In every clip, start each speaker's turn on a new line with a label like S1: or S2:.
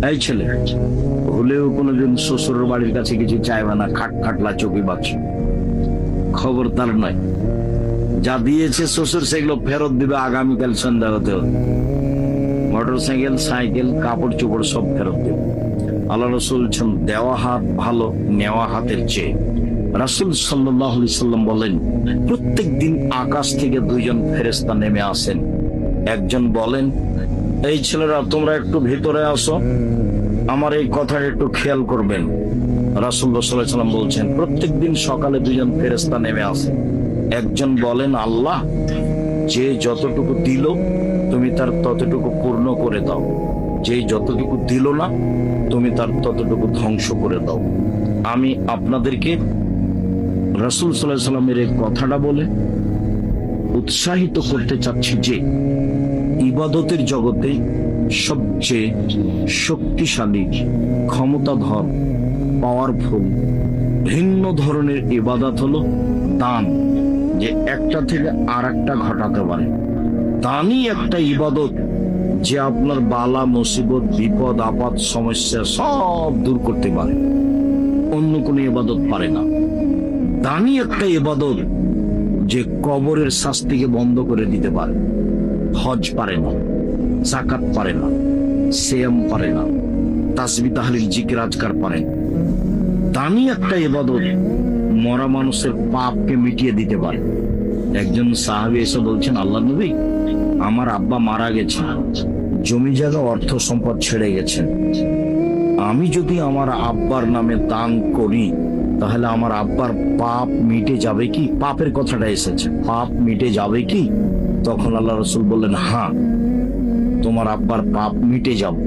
S1: এই ছেলে হলেও কোনোদিন শ্বশুরের বাড়ির কাছে কিছু চাইবে না, খাটলা চৌকি বাক্স, খবরদার নয়। যা দিয়েছে শ্বশুর সেগুলো ফেরত দিবে আগামীকাল সন্ধ্যা হতে হতে। মোটরসাইকেল, সাইকেল, কাপড় চোপড় সব ফেরত দেবে। আল্লাহ রাসূল বলছেন দেওয়া হাত ভালো নেওয়া হাতের চেয়ে। রাসূল সাল্লাল্লাহু আলাইহি সাল্লাম বলেন প্রত্যেক দিন আকাশ থেকে দুইজন ফেরেশতা নেমে আসেন। একজন বলেন, এই ছেলেরা তোমরা একটু ভিতরে আসো, আমার এই কথাটা একটু খেয়াল করবেন। রাসূলুল্লাহ সাল্লাল্লাহু আলাইহি সাল্লাম বলছেন প্রত্যেক দিন সকালে দুইজন ফেরেশতা নেমে আসেন। একজন বলেন, আল্লাহ যে যতটুকু দিল তুমি তার ততটুকু পূর্ণ করে দাও, যে যতটুকু দিল না তুমি তার ততটুকু ধ্বংস করে দাও। আমি আপনাদেরকে রাসূল সাল্লাল্লাহু আলাইহি সাল্লামের এই কথাটা বলে উৎসাহিত করতে চাচ্ছি যে ইবাদতের জগতে সবচেয়ে শক্তিশালী, ক্ষমতাধর, পাওয়ারফুল ভিন্ন ধরনের ইবাদত হলো দান, যে একটা থেকে আর একটা ঘটাতে পারে। দানই একটা ইবাদত যে আপনার বালা মুসিবত, বিপদ আপদ, সমস্যা সব দূর করতে পারে, অন্য কোনো ইবাদত পারে না। দানই একটা ইবাদত যে কবরের শাস্তিকে বন্ধ করে দিতে পারে। হজ পারে না, যাকাত পারে না, সিয়াম পারে না, তাসবিহ তাহলিল জিকির আজকার পারে না। দানই একটা ইবাদত মরা মানুষের পাপকে মিটিয়ে দিতে পারে। একজন সাহাবী এসে বলছেন, আল্লাহর নবী আমার আব্বা মারা গেছেন, জমি জায়গা অর্থ সম্পদ ছেড়ে গেছেন, আমি যদি আমার আব্বার নামে দান করি তাহলে আমার আব্বার পাপ মিটে যাবে কি? পাপের কথাটা এসেছে, পাপ মিটে যাবে কি? তখন আল্লাহ রাসূল বললেন, হ্যাঁ তোমার আব্বার পাপ মিটে যাবে।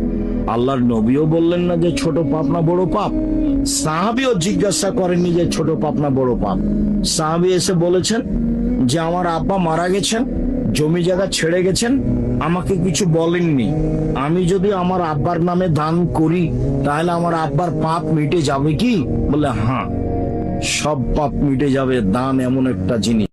S1: আল্লাহর নবীও বললেন না যে ছোট পাপ না বড় পাপ, সাহাবীও জিজ্ঞাসা করেননি যে ছোট পাপ না বড় পাপ। সাহাবী এসে বলেছেন যে আমার আব্বা মারা গেছেন, জমি জায়গা ছেড়ে গেছেন, আমাকে কিছু বলেননি, আমি যদি আমার আব্বার নামে দান করি তাহলে আমার আব্বার পাপ মিটে যাবে কি? বলে হ্যাঁ সব পাপ মিটে যাবে, দান এমন একটা জিনিস।